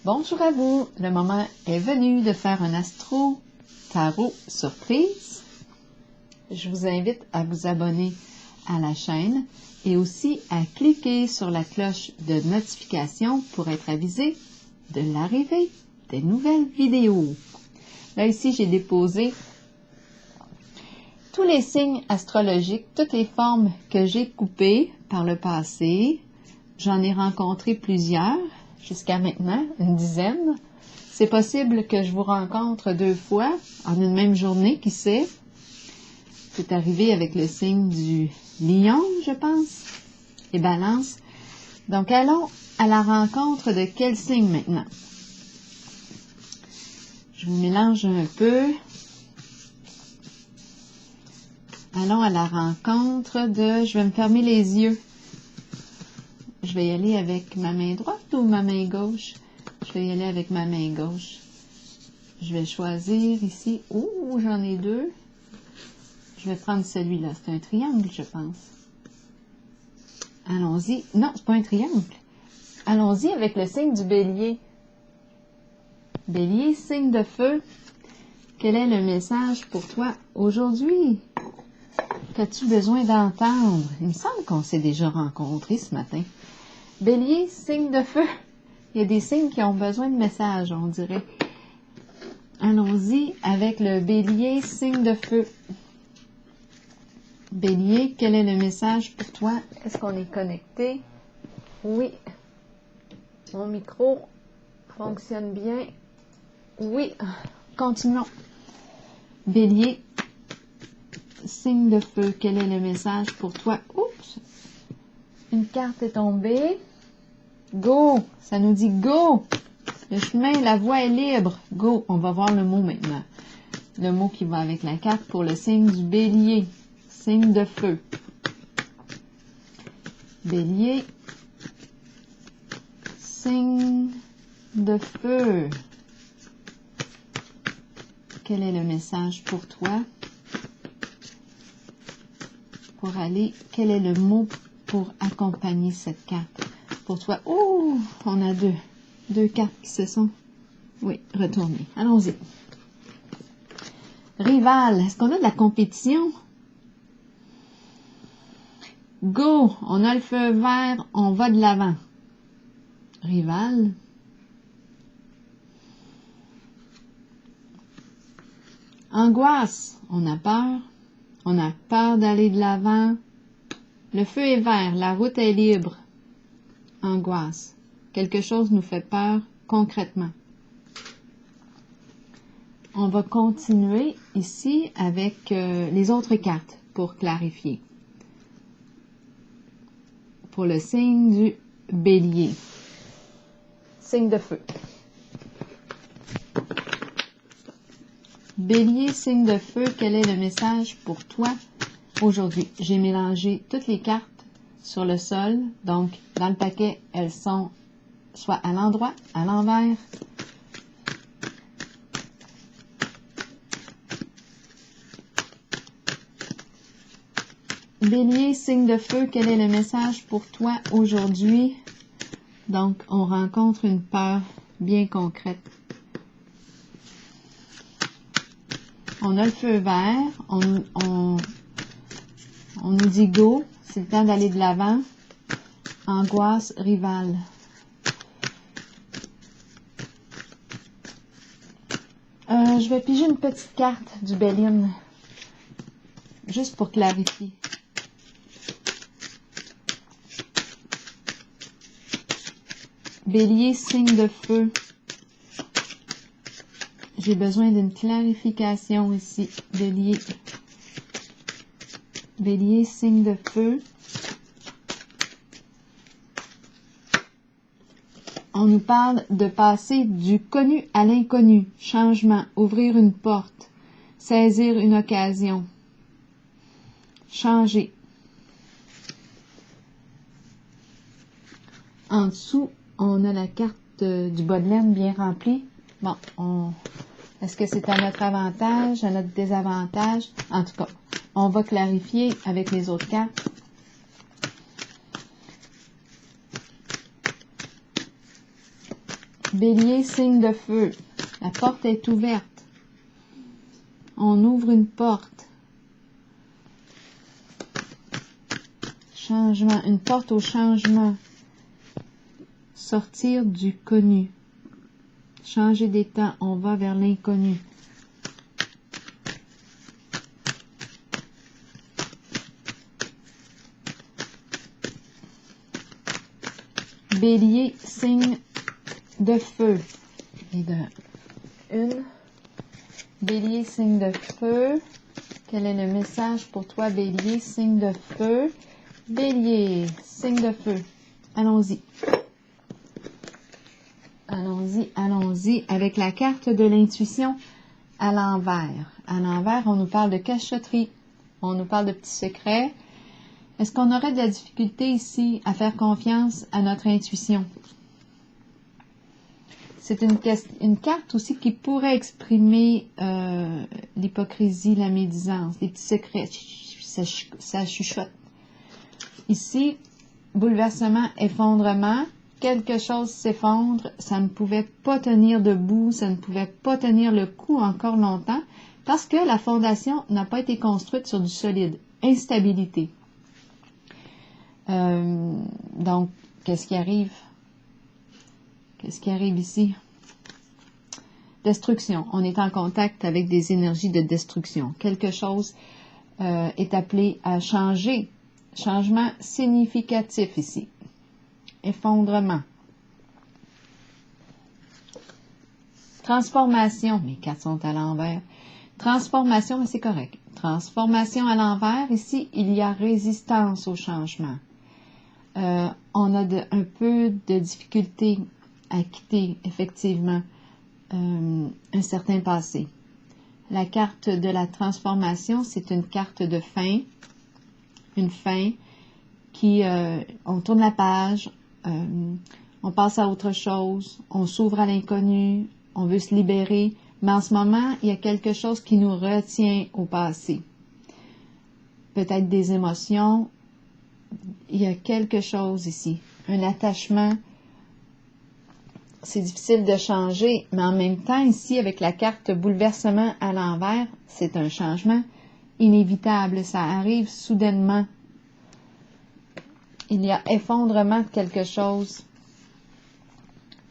Bonjour à vous, le moment est venu de faire un astro tarot surprise. Je vous invite à vous abonner à la chaîne et aussi à cliquer sur la cloche de notification pour être avisé de l'arrivée des nouvelles vidéos. Là ici j'ai déposé tous les signes astrologiques, toutes les formes que j'ai coupées par le passé. J'en ai rencontré plusieurs. Jusqu'à maintenant, une dizaine. C'est possible que je vous rencontre 2 fois en une même journée, qui sait. C'est arrivé avec le signe du lion, je pense, et balance. Donc, allons à la rencontre de quel signe maintenant? Je vous mélange un peu. Allons à la rencontre de... Je vais me fermer les yeux. Je vais y aller avec ma main droite ou ma main gauche? Je vais y aller avec ma main gauche. Je vais choisir ici. Ouh, j'en ai 2. Je vais prendre celui-là. C'est un triangle, je pense. Allons-y. Non, c'est pas un triangle. Allons-y avec le signe du bélier. Bélier, signe de feu. Quel est le message pour toi aujourd'hui? Qu'as-tu besoin d'entendre? Il me semble qu'on s'est déjà rencontrés ce matin. Bélier, signe de feu. Il y a des signes qui ont besoin de messages, on dirait. Allons-y avec le bélier, signe de feu. Bélier, quel est le message pour toi? Est-ce qu'on est connecté? Oui. Mon micro fonctionne bien. Oui. Continuons. Bélier, signe de feu, quel est le message pour toi? Oups! Une carte est tombée. Go! Ça nous dit go! Le chemin, la voie est libre. Go! On va voir le mot maintenant. Le mot qui va avec la carte pour le signe du bélier. Signe de feu. Bélier. Signe de feu. Quel est le message pour toi? Pour aller, quel est le mot pour accompagner cette carte? Pour toi, oh, on a deux cartes qui se sont, oui, retournées. Allons-y. Rival, est-ce qu'on a de la compétition? Go, on a le feu vert, on va de l'avant. Rival. Angoisse, on a peur d'aller de l'avant. Le feu est vert, la route est libre. Angoisse. Quelque chose nous fait peur concrètement. On va continuer ici avec les autres cartes pour clarifier. Pour le signe du bélier. Signe de feu. Bélier, signe de feu, quel est le message pour toi aujourd'hui? J'ai mélangé toutes les cartes sur le sol, donc dans le paquet, elles sont soit à l'endroit, à l'envers. Bélier, signe de feu, quel est le message pour toi aujourd'hui? Donc, on rencontre une peur bien concrète. On a le feu vert, on nous dit go, c'est le temps d'aller de l'avant. Angoisse, rival. Je vais piger une petite carte du Béline, juste pour clarifier. Bélier, signe de feu. J'ai besoin d'une clarification ici. Bélier. Bélier, signe de feu. On nous parle de passer du connu à l'inconnu. Changement. Ouvrir une porte. Saisir une occasion. Changer. En dessous, on a la carte du bas de laine bien remplie. Bon, est-ce que c'est à notre avantage, à notre désavantage? En tout cas, on va clarifier avec les autres cartes. Bélier, signe de feu. La porte est ouverte. On ouvre une porte. Changement, une porte au changement. Sortir du connu. Changer d'état, on va vers l'inconnu. Bélier, signe de feu. Et de une. Bélier, signe de feu. Quel est le message pour toi, Bélier, signe de feu? Bélier, signe de feu. Allons-y. Allons-y, allons-y. Avec la carte de l'intuition à l'envers. À l'envers, on nous parle de cachotterie. On nous parle de petits secrets. Est-ce qu'on aurait de la difficulté ici à faire confiance à notre intuition? C'est une carte aussi qui pourrait exprimer l'hypocrisie, la médisance, les petits secrets. Ça chuchote. Ici, bouleversement, effondrement. Quelque chose s'effondre. Ça ne pouvait pas tenir debout. Ça ne pouvait pas tenir le coup encore longtemps parce que la fondation n'a pas été construite sur du solide. Instabilité. Donc, qu'est-ce qui arrive? Qu'est-ce qui arrive ici? Destruction. On est en contact avec des énergies de destruction. Quelque chose est appelé à changer. Changement significatif ici. Effondrement. Transformation. Mes cartes sont à l'envers. Transformation, mais c'est correct. Transformation à l'envers. Ici, il y a résistance au changement. On a un peu de difficulté à quitter, effectivement, un certain passé. La carte de la transformation, c'est une carte de fin. Une fin qui, on tourne la page, on passe à autre chose, on s'ouvre à l'inconnu, on veut se libérer, mais en ce moment, il y a quelque chose qui nous retient au passé. Peut-être des émotions. Il y a quelque chose ici, un attachement. C'est difficile de changer, mais en même temps, ici, avec la carte bouleversement à l'envers, c'est un changement inévitable. Ça arrive soudainement. Il y a effondrement de quelque chose.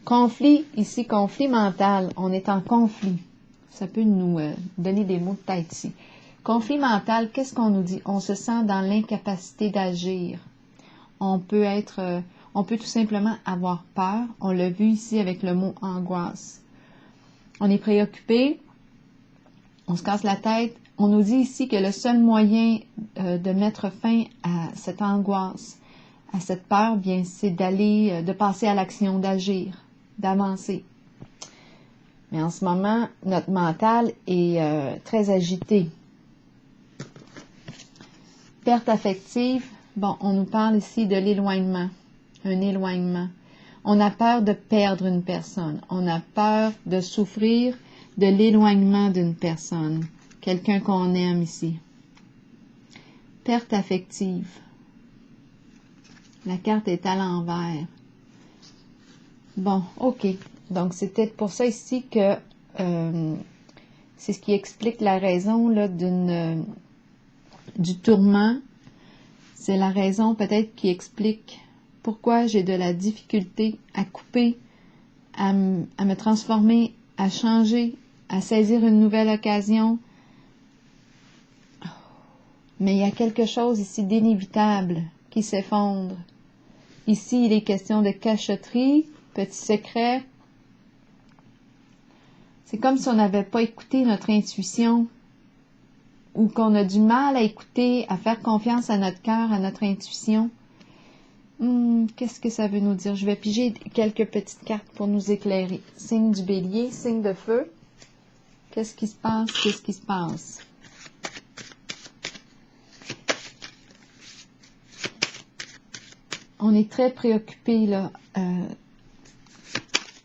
Conflit, ici, conflit mental. On est en conflit. Ça peut nous donner des mots de tête ici. Conflit mental, qu'est-ce qu'on nous dit? On se sent dans l'incapacité d'agir. On peut tout simplement avoir peur. On l'a vu ici avec le mot angoisse. On est préoccupé. On se casse la tête. On nous dit ici que le seul moyen de mettre fin à cette angoisse, à cette peur, bien, c'est de passer à l'action, d'agir, d'avancer. Mais en ce moment, notre mental est très agité. Perte affective, bon, on nous parle ici de l'éloignement, un éloignement. On a peur de perdre une personne. On a peur de souffrir de l'éloignement d'une personne, quelqu'un qu'on aime ici. Perte affective. La carte est à l'envers. Bon, ok. Donc, c'est peut-être pour ça ici que c'est ce qui explique la raison là, du tourment. C'est la raison peut-être qui explique pourquoi j'ai de la difficulté à couper, à me transformer, à changer, à saisir une nouvelle occasion. Mais il y a quelque chose ici d'inévitable qui s'effondre. Ici, il est question de cachotterie, petit secret. C'est comme si on n'avait pas écouté notre intuition ou qu'on a du mal à écouter, à faire confiance à notre cœur, à notre intuition. Qu'est-ce que ça veut nous dire? Je vais piger quelques petites cartes pour nous éclairer. Signe du bélier, signe de feu. Qu'est-ce qui se passe? Qu'est-ce qui se passe? On est très préoccupé, là.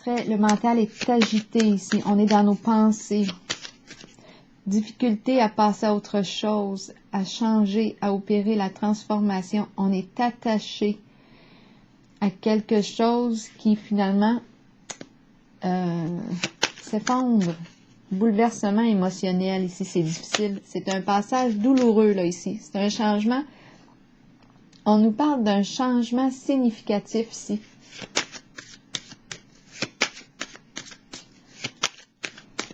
Le mental est agité ici. On est dans nos pensées. Difficulté à passer à autre chose, à changer, à opérer la transformation. On est attaché à quelque chose qui finalement s'effondre. Bouleversement émotionnel ici, c'est difficile. C'est un passage douloureux là ici. C'est un changement. On nous parle d'un changement significatif ici.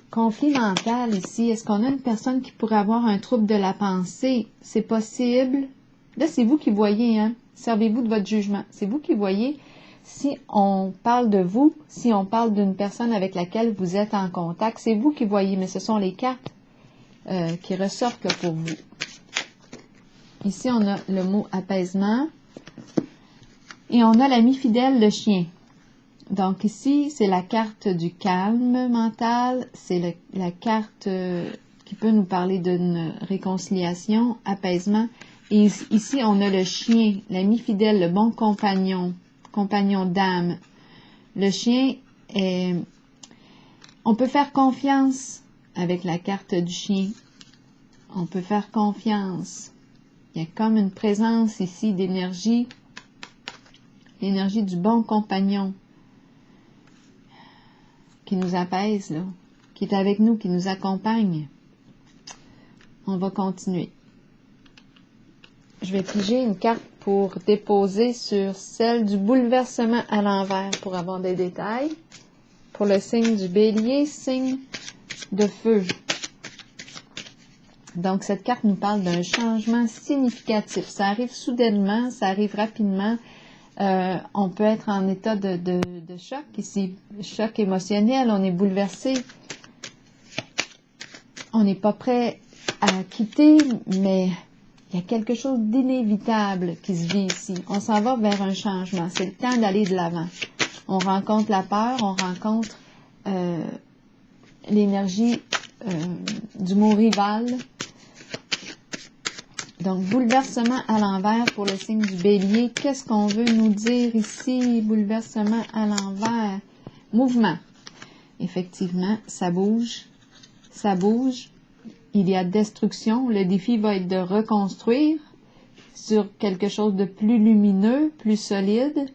Conflit mental ici. Est-ce qu'on a une personne qui pourrait avoir un trouble de la pensée? C'est possible. Là, c'est vous qui voyez, hein. Servez-vous de votre jugement. C'est vous qui voyez. Si on parle de vous, si on parle d'une personne avec laquelle vous êtes en contact, c'est vous qui voyez, mais ce sont les cartes qui ressortent là, pour vous. Ici, on a le mot apaisement et on a l'ami fidèle, le chien. Donc ici, c'est la carte du calme mental, c'est la carte qui peut nous parler d'une réconciliation, apaisement. Et ici, on a le chien, l'ami fidèle, le bon compagnon d'âme. Le chien est... On peut faire confiance avec la carte du chien. On peut faire confiance. Il y a comme une présence ici d'énergie. L'énergie du bon compagnon qui nous apaise, là, qui est avec nous, qui nous accompagne. On va continuer. Je vais piger une carte pour déposer sur celle du bouleversement à l'envers pour avoir des détails. Pour le signe du bélier, signe de feu. Donc, cette carte nous parle d'un changement significatif. Ça arrive soudainement, ça arrive rapidement. On peut être en état de choc ici, choc émotionnel, on est bouleversé. On n'est pas prêt à quitter, mais il y a quelque chose d'inévitable qui se vit ici. On s'en va vers un changement. C'est le temps d'aller de l'avant. On rencontre la peur, on rencontre l'énergie du mot rival. Donc, bouleversement à l'envers pour le signe du bélier. Qu'est-ce qu'on veut nous dire ici? Bouleversement à l'envers. Mouvement. Effectivement, ça bouge. Ça bouge. Il y a destruction. Le défi va être de reconstruire sur quelque chose de plus lumineux, plus solide.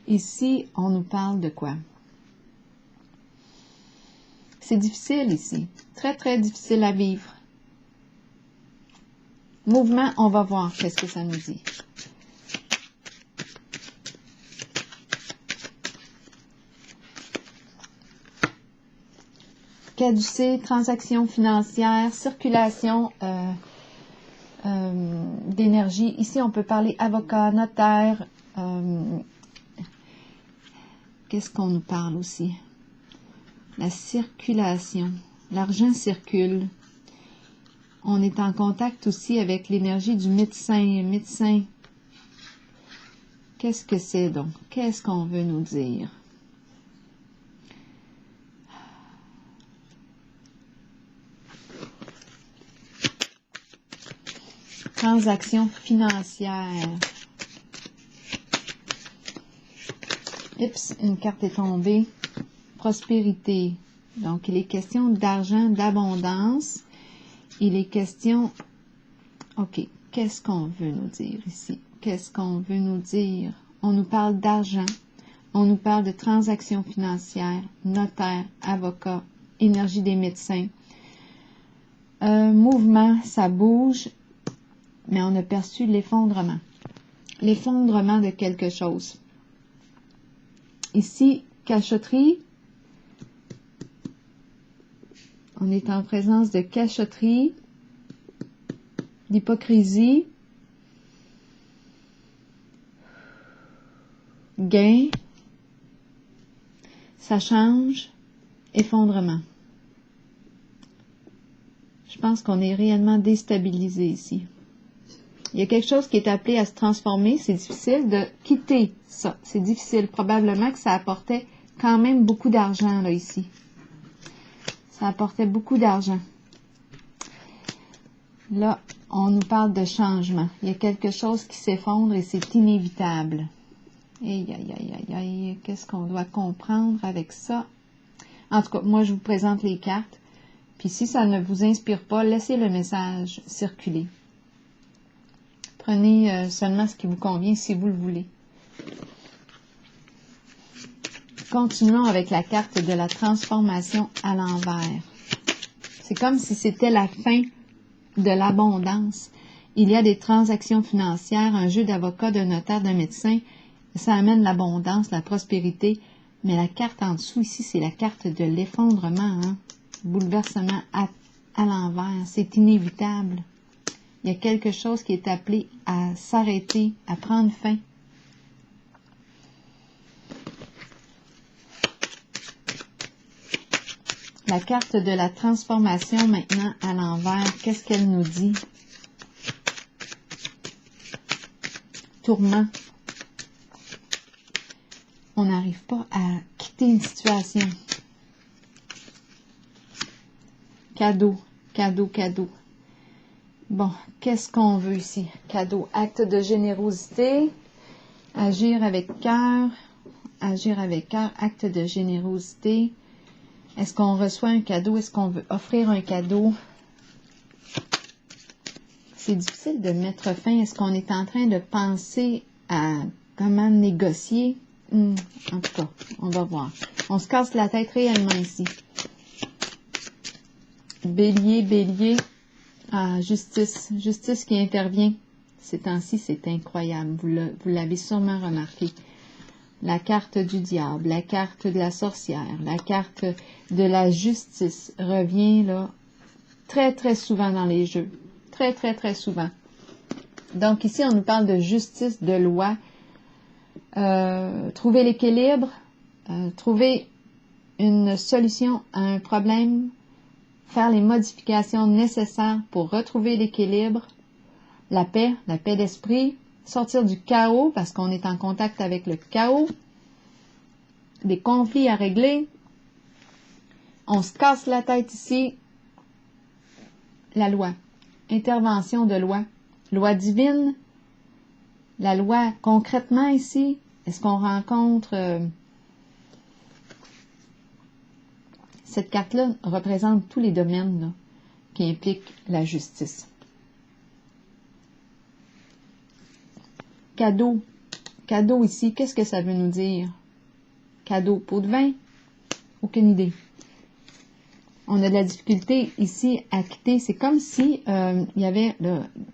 Ici, on nous parle de quoi? C'est difficile ici. Très, très difficile à vivre. Mouvement, on va voir qu'est-ce que ça nous dit. Caducée, transaction financière, circulation d'énergie. Ici, on peut parler avocat, notaire. Qu'est-ce qu'on nous parle aussi? La circulation. L'argent circule. On est en contact aussi avec l'énergie du médecin. Médecin. Qu'est-ce que c'est donc? Qu'est-ce qu'on veut nous dire? Transaction financière. Oups, une carte est tombée. Prospérité. Donc, il est question d'argent, d'abondance. Il est question... OK, qu'est-ce qu'on veut nous dire ici? Qu'est-ce qu'on veut nous dire? On nous parle d'argent. On nous parle de transactions financières, notaire, avocat, énergie des médecins. Mouvement, ça bouge, mais on a perçu l'effondrement. L'effondrement de quelque chose. Ici, cachotterie. On est en présence de cachotterie, d'hypocrisie, gain, ça change, effondrement. Je pense qu'on est réellement déstabilisé ici. Il y a quelque chose qui est appelé à se transformer. C'est difficile de quitter ça. C'est difficile. Probablement que ça apportait quand même beaucoup d'argent là ici. Ça apportait beaucoup d'argent. Là, on nous parle de changement. Il y a quelque chose qui s'effondre et c'est inévitable. Aïe, aïe, aïe, aïe, aïe. Qu'est-ce qu'on doit comprendre avec ça? En tout cas, moi, je vous présente les cartes. Puis si ça ne vous inspire pas, laissez le message circuler. Prenez seulement ce qui vous convient si vous le voulez. Continuons avec la carte de la transformation à l'envers. C'est comme si c'était la fin de l'abondance. Il y a des transactions financières, un jeu d'avocat, d'un notaire, d'un médecin. Ça amène l'abondance, la prospérité. Mais la carte en dessous ici, c'est la carte de l'effondrement, hein? Bouleversement à l'envers. C'est inévitable. Il y a quelque chose qui est appelé à s'arrêter, à prendre fin. La carte de la transformation maintenant à l'envers, qu'est-ce qu'elle nous dit? Tourment. On n'arrive pas à quitter une situation. Cadeau, cadeau, cadeau. Bon, qu'est-ce qu'on veut ici? Cadeau, acte de générosité, agir avec cœur, acte de générosité. Est-ce qu'on reçoit un cadeau? Est-ce qu'on veut offrir un cadeau? C'est difficile de mettre fin. Est-ce qu'on est en train de penser à comment négocier? En tout cas, on va voir. On se casse la tête réellement ici. Bélier, bélier. Ah, justice. Justice qui intervient. Ces temps-ci, c'est incroyable. Vous l'avez sûrement remarqué. La carte du diable, la carte de la sorcière, la carte de la justice revient là très, très souvent dans les jeux. Très, très, très souvent. Donc ici, on nous parle de justice, de loi. Trouver l'équilibre, trouver une solution à un problème, faire les modifications nécessaires pour retrouver l'équilibre, la paix d'esprit, sortir du chaos parce qu'on est en contact avec le chaos, des conflits à régler. On se casse la tête ici. La loi, intervention de loi, loi divine, la loi concrètement ici. Est-ce qu'on rencontre... cette carte-là représente tous les domaines là, qui impliquent la justice. Cadeau. Cadeau ici, qu'est-ce que ça veut nous dire? Cadeau, pot de vin? Aucune idée. On a de la difficulté ici à quitter. C'est comme si il y avait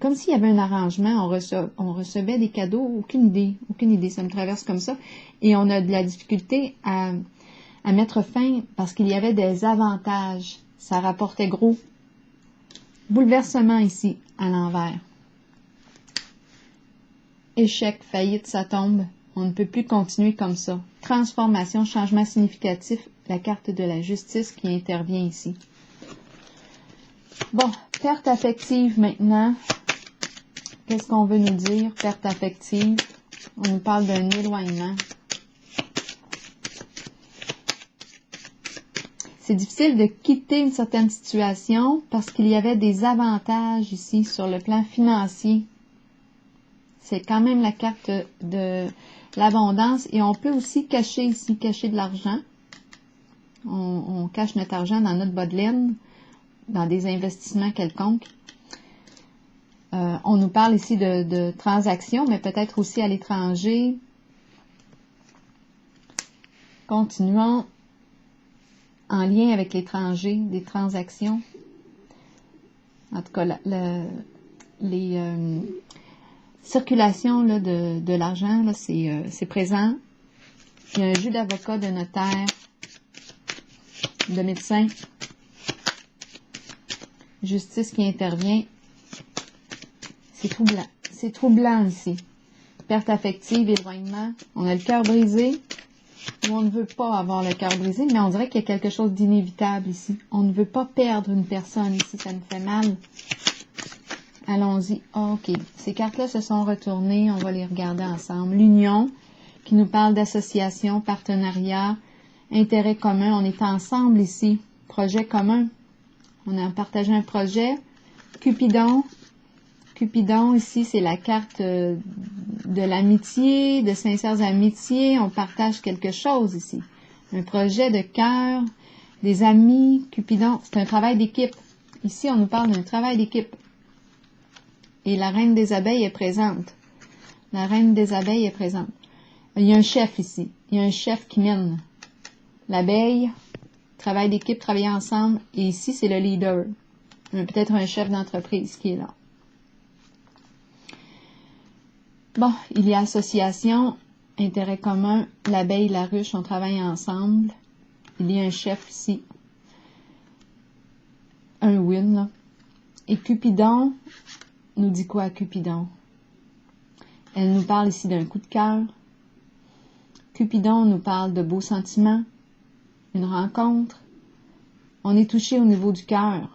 comme s'il y avait un arrangement. On recevait des cadeaux. Aucune idée. Ça me traverse comme ça. Et on a de la difficulté à mettre fin parce qu'il y avait des avantages. Ça rapportait gros. Bouleversement ici, à l'envers. Échec, faillite, ça tombe. On ne peut plus continuer comme ça. Transformation, changement significatif, la carte de la justice qui intervient ici. Bon, perte affective maintenant. Qu'est-ce qu'on veut nous dire? Perte affective. On nous parle d'un éloignement. C'est difficile de quitter une certaine situation parce qu'il y avait des avantages ici sur le plan financier. C'est quand même la carte de l'abondance et on peut aussi cacher ici, cacher de l'argent. On cache notre argent dans notre bas de laine, dans des investissements quelconques. On nous parle ici de transactions, mais peut-être aussi à l'étranger. Continuons. En lien avec l'étranger, des transactions. En tout cas, les circulations là, de l'argent, là, c'est présent. Il y a un jeu d'avocat, de notaire, de médecin, justice qui intervient. C'est troublant. C'est troublant ici. Perte affective, éloignement. On a le cœur brisé. On ne veut pas avoir le cœur brisé, mais on dirait qu'il y a quelque chose d'inévitable ici. On ne veut pas perdre une personne ici, ça nous fait mal. Allons-y. OK. Ces cartes-là se sont retournées, on va les regarder ensemble. L'union, qui nous parle d'association, partenariat, intérêt commun. On est ensemble ici. Projet commun. On a partagé un projet. Cupidon. Cupidon, ici, c'est la carte de l'amitié, de sincères amitiés. On partage quelque chose ici. Un projet de cœur, des amis. Cupidon, c'est un travail d'équipe. Ici, on nous parle d'un travail d'équipe. Et la reine des abeilles est présente. La reine des abeilles est présente. Il y a un chef ici. Il y a un chef qui mène. l'abeille, travail d'équipe, travailler ensemble. Et ici, c'est le leader. Peut-être un chef d'entreprise qui est là. Bon, il y a association, intérêt commun, l'abeille, la ruche, on travaille ensemble. Il y a un chef ici. Un win, là. Et Cupidon nous dit quoi, Cupidon? Elle nous parle ici d'un coup de cœur. Cupidon nous parle de beaux sentiments, une rencontre. On est touché au niveau du cœur.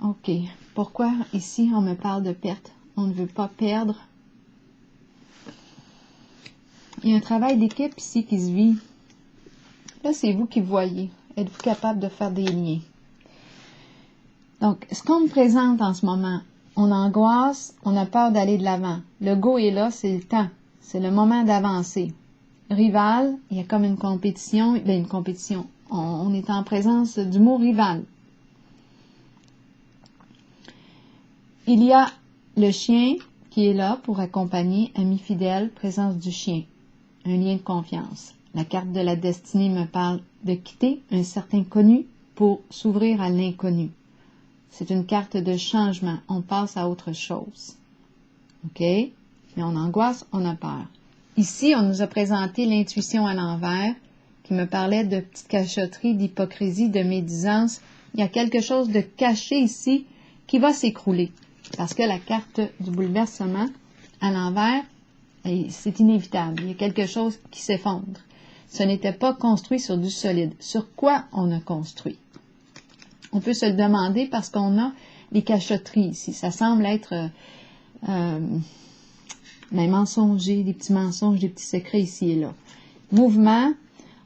OK. Pourquoi ici on me parle de perte? On ne veut pas perdre. Il y a un travail d'équipe ici qui se vit. Là, c'est vous qui voyez. Êtes-vous capable de faire des liens? Donc, ce qu'on me présente en ce moment, on angoisse, on a peur d'aller de l'avant. Le go est là, c'est le temps. C'est le moment d'avancer. Rival, il y a comme une compétition. Bien, une compétition. On est en présence du mot rival. Il y a le chien qui est là pour accompagner, ami fidèle, présence du chien. Un lien de confiance. La carte de la destinée me parle de quitter un certain connu pour s'ouvrir à l'inconnu. C'est une carte de changement. On passe à autre chose. OK? Mais on angoisse, on a peur. Ici, on nous a présenté l'intuition à l'envers qui me parlait de petite cachotterie, d'hypocrisie, de médisance. Il y a quelque chose de caché ici qui va s'écrouler. Parce que la carte du bouleversement à l'envers, c'est inévitable. Il y a quelque chose qui s'effondre. Ce n'était pas construit sur du solide. Sur quoi on a construit? On peut se le demander parce qu'on a les cachotteries ici. Ça semble être mensonger, des petits mensonges, des petits secrets ici et là. Mouvement,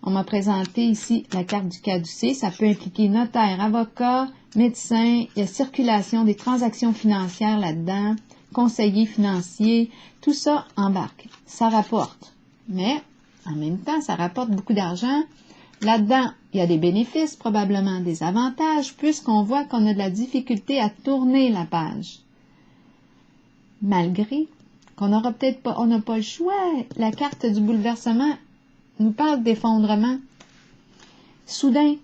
on m'a présenté ici la carte du caducée. Ça peut impliquer notaire, avocat, médecin. Il y a circulation des transactions financières là-dedans, conseiller financier. Tout ça embarque. Ça rapporte. Mais, en même temps, ça rapporte beaucoup d'argent. Là-dedans, il y a des bénéfices, probablement des avantages, puisqu'on voit qu'on a de la difficulté à tourner la page. Malgré qu'on n'aura peut-être pas, on n'a pas le choix. La carte du bouleversement nous parle d'effondrement. Soudain,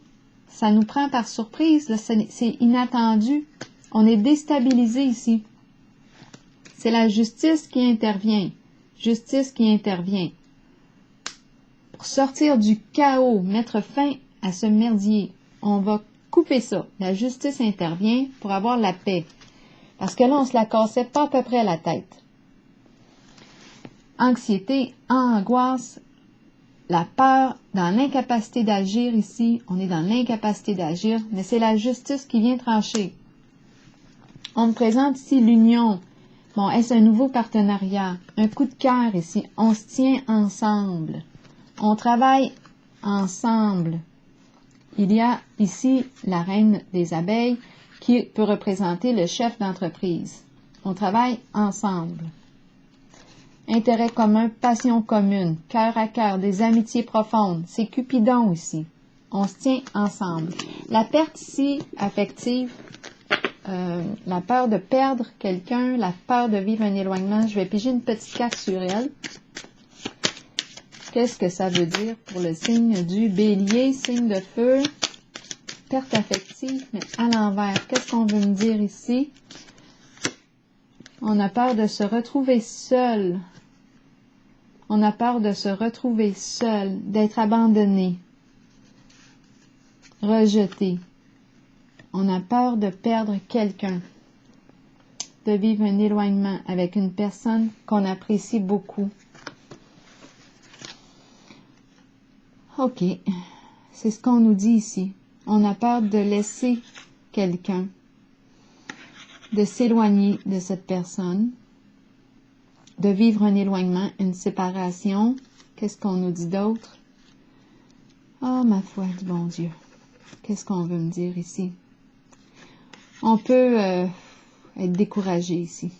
ça nous prend par surprise, là, c'est inattendu. On est déstabilisé ici. C'est la justice qui intervient. Justice qui intervient. Pour sortir du chaos, mettre fin à ce merdier, on va couper ça. La justice intervient pour avoir la paix. Parce que là, on se la cassait pas à peu près à la tête. Anxiété, angoisse, la peur, dans l'incapacité d'agir ici. On est dans l'incapacité d'agir, mais c'est la justice qui vient trancher. On me présente ici l'union. Bon, est-ce un nouveau partenariat? Un coup de cœur ici. On se tient ensemble. On travaille ensemble. Il y a ici la reine des abeilles qui peut représenter le chef d'entreprise. On travaille ensemble. Intérêt commun, passion commune, cœur à cœur, des amitiés profondes. C'est Cupidon ici. On se tient ensemble. La perte ici, affective, la peur de perdre quelqu'un, la peur de vivre un éloignement. Je vais piger une petite carte sur elle. Qu'est-ce que ça veut dire pour le signe du bélier, signe de feu, perte affective, mais à l'envers. Qu'est-ce qu'on veut me dire ici? On a peur de se retrouver seul. On a peur de se retrouver seul, d'être abandonné, rejeté. On a peur de perdre quelqu'un, de vivre un éloignement avec une personne qu'on apprécie beaucoup. OK, c'est ce qu'on nous dit ici. On a peur de laisser quelqu'un, de s'éloigner de cette personne, de vivre un éloignement, une séparation. Qu'est-ce qu'on nous dit d'autre? Oh, ma foi du bon Dieu. Qu'est-ce qu'on veut me dire ici? On peut être découragé ici.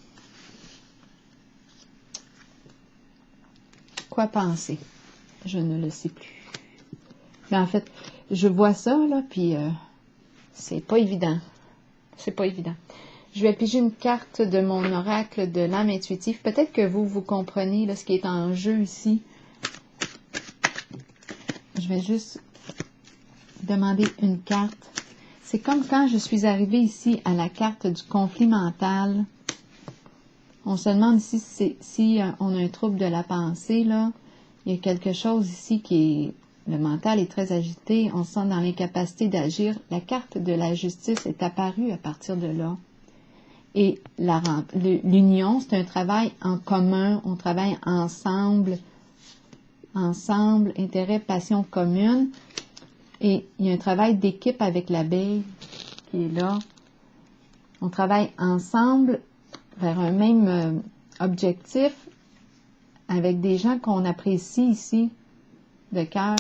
Quoi penser? Je ne le sais plus. Mais en fait, je vois ça, là, puis c'est pas évident. C'est pas évident. Je vais piger une carte de mon oracle de l'âme intuitive. Peut-être que vous comprenez là, ce qui est en jeu ici. je vais juste demander une carte. C'est comme quand je suis arrivée ici à la carte du conflit mental. On se demande ici si on a un trouble de la pensée, là. Il y a quelque chose ici qui est... Le mental est très agité. On se sent dans l'incapacité d'agir. La carte de la justice est apparue à partir de là. Et l'union, c'est un travail en commun. On travaille ensemble. Ensemble, intérêt, passion commune. Et il y a un travail d'équipe avec l'abeille qui est là. On travaille ensemble vers un même objectif avec des gens qu'on apprécie ici, de cœur.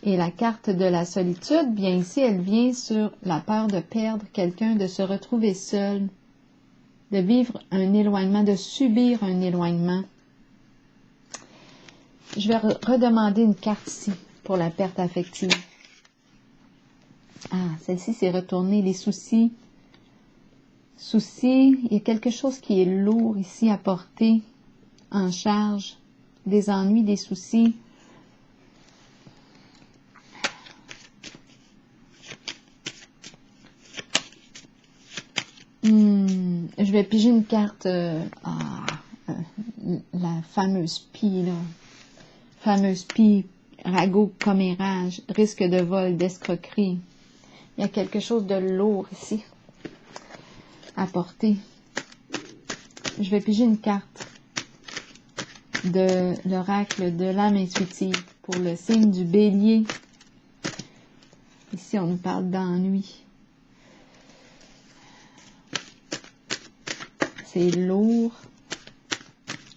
Et la carte de la solitude, bien ici, elle vient sur la peur de perdre quelqu'un, de se retrouver seul, de vivre un éloignement, de subir un éloignement. Je vais redemander une carte ici pour la perte affective. Ah, celle-ci s'est retournée, les soucis. Soucis, il y a quelque chose qui est lourd ici à porter en charge, des ennuis, des soucis. Je vais piger une carte, la fameuse pie, là. Fameuse pie, ragot, commérage, risque de vol, d'escroquerie. Il y a quelque chose de lourd ici à porter. Je vais piger une carte de l'oracle de l'âme intuitive pour le signe du bélier. Ici, on nous parle d'ennui. C'est lourd.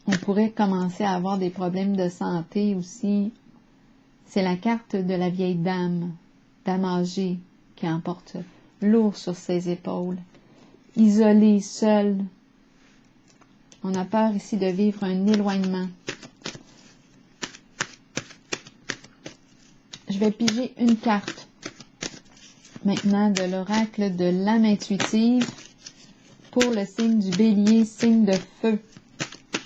On pourrait commencer à avoir des problèmes de santé aussi. C'est la carte de la vieille dame, dame âgée, qui emporte lourd sur ses épaules. Isolée, seule. On a peur ici de vivre un éloignement. Je vais piger une carte maintenant de l'oracle de l'âme intuitive pour le signe du bélier, signe de feu.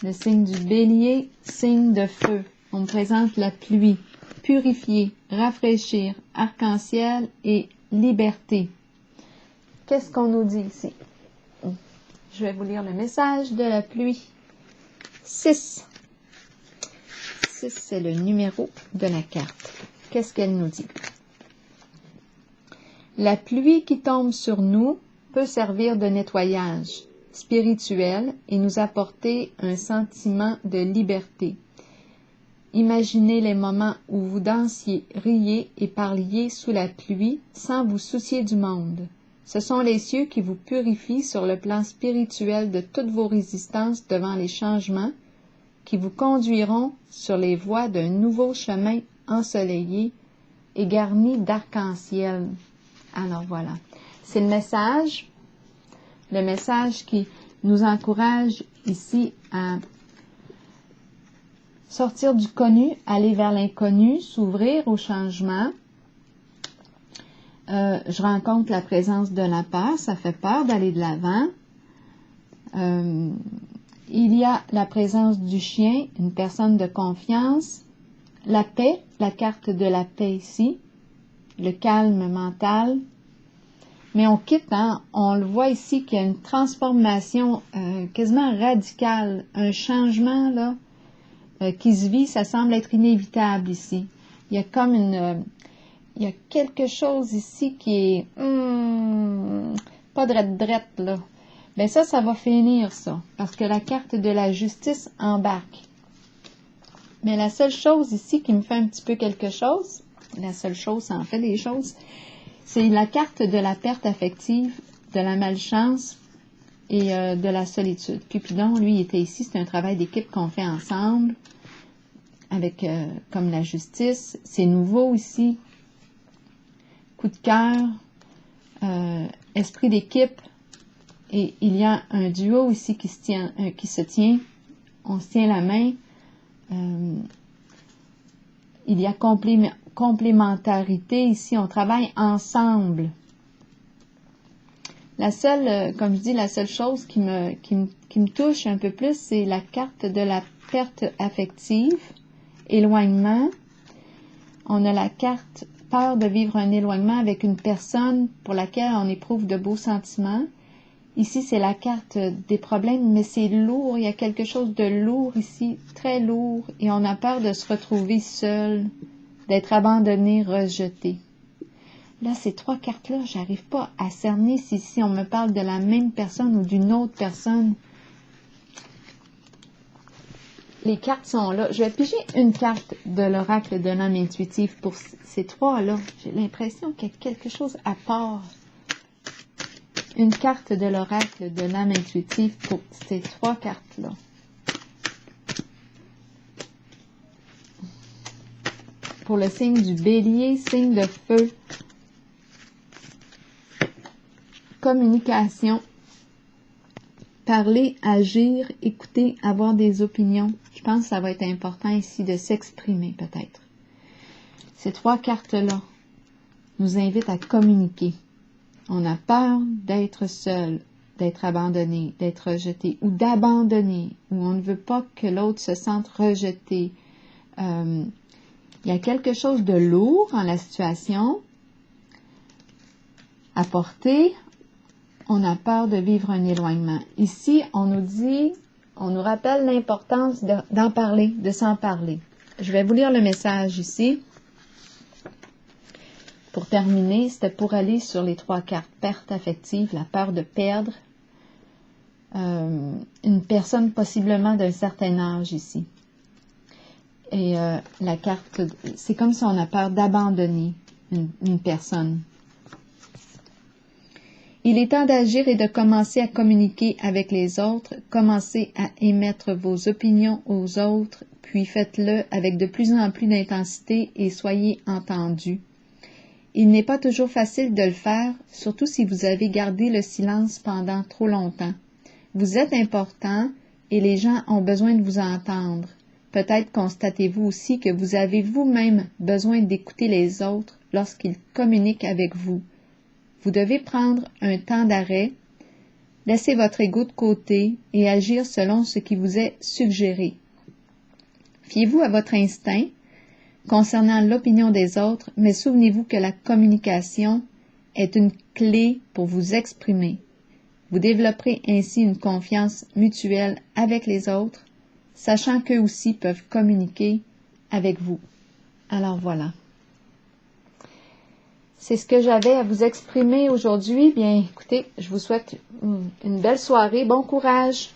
Le signe du bélier, signe de feu. On me présente la pluie, purifier, rafraîchir, arc-en-ciel et liberté. Qu'est-ce qu'on nous dit ici? Je vais vous lire le message de la pluie. 6. 6, c'est le numéro de la carte. Qu'est-ce qu'elle nous dit? La pluie qui tombe sur nous peut servir de nettoyage spirituel et nous apporter un sentiment de liberté. Imaginez les moments où vous dansiez, riez et parliez sous la pluie sans vous soucier du monde. Ce sont les cieux qui vous purifient sur le plan spirituel de toutes vos résistances devant les changements, qui vous conduiront sur les voies d'un nouveau chemin ensoleillé et garni d'arc-en-ciel. Alors voilà, c'est le message qui nous encourage ici à sortir du connu, aller vers l'inconnu, s'ouvrir au changement. Je rencontre la présence de la peur, ça fait peur d'aller de l'avant. Il y a la présence du chien, une personne de confiance. La paix, la carte de la paix ici, le calme mental. Mais on quitte, on le voit ici qu'il y a une transformation quasiment radicale, un changement là qui se vit, ça semble être inévitable ici. Il y a comme il y a quelque chose ici qui est pas drette là. Ben ça va finir ça, parce que la carte de la justice embarque. Mais la seule chose ici qui me fait un petit peu quelque chose, la seule chose, ça en fait des choses, c'est la carte de la perte affective, de la malchance et de la solitude. Cupidon, lui, il était ici, c'est un travail d'équipe qu'on fait ensemble, avec comme la justice. C'est nouveau ici. Coup de cœur, esprit d'équipe. Et il y a un duo ici qui se tient. On se tient la main. Il y a complémentarité ici. On travaille ensemble. La seule, comme je dis, la seule chose qui me touche un peu plus, c'est la carte de la perte affective, éloignement. On a la carte peur de vivre un éloignement avec une personne pour laquelle on éprouve de beaux sentiments. Ici, c'est la carte des problèmes, mais c'est lourd. Il y a quelque chose de lourd ici, très lourd. Et on a peur de se retrouver seul, d'être abandonné, rejeté. Là, ces trois cartes-là, j'arrive pas à cerner si on me parle de la même personne ou d'une autre personne. Les cartes sont là. Je vais piger une carte de l'oracle de l'âme intuitive pour ces trois-là. J'ai l'impression qu'il y a quelque chose à part. Une carte de l'oracle de l'âme intuitive pour ces trois cartes-là. Pour le signe du bélier, signe de feu. Communication. Parler, agir, écouter, avoir des opinions. Je pense que ça va être important ici de s'exprimer peut-être. Ces trois cartes-là nous invitent à communiquer. On a peur d'être seul, d'être abandonné, d'être rejeté ou d'abandonner, ou on ne veut pas que l'autre se sente rejeté. Il y a quelque chose de lourd en la situation à porter. On a peur de vivre un éloignement. Ici, on nous rappelle l'importance d'en parler, de s'en parler. Je vais vous lire le message ici. Pour terminer, c'était pour aller sur les trois cartes. Perte affective, la peur de perdre une personne possiblement d'un certain âge ici. Et la carte, c'est comme si on a peur d'abandonner une personne. Il est temps d'agir et de commencer à communiquer avec les autres. Commencez à émettre vos opinions aux autres, puis faites-le avec de plus en plus d'intensité et soyez entendus. Il n'est pas toujours facile de le faire, surtout si vous avez gardé le silence pendant trop longtemps. Vous êtes important et les gens ont besoin de vous entendre. Peut-être constatez-vous aussi que vous avez vous-même besoin d'écouter les autres lorsqu'ils communiquent avec vous. Vous devez prendre un temps d'arrêt, laisser votre ego de côté et agir selon ce qui vous est suggéré. Fiez-vous à votre instinct concernant l'opinion des autres, mais souvenez-vous que la communication est une clé pour vous exprimer. Vous développerez ainsi une confiance mutuelle avec les autres, sachant qu'eux aussi peuvent communiquer avec vous. Alors voilà. C'est ce que j'avais à vous exprimer aujourd'hui. Bien, écoutez, je vous souhaite une belle soirée. Bon courage!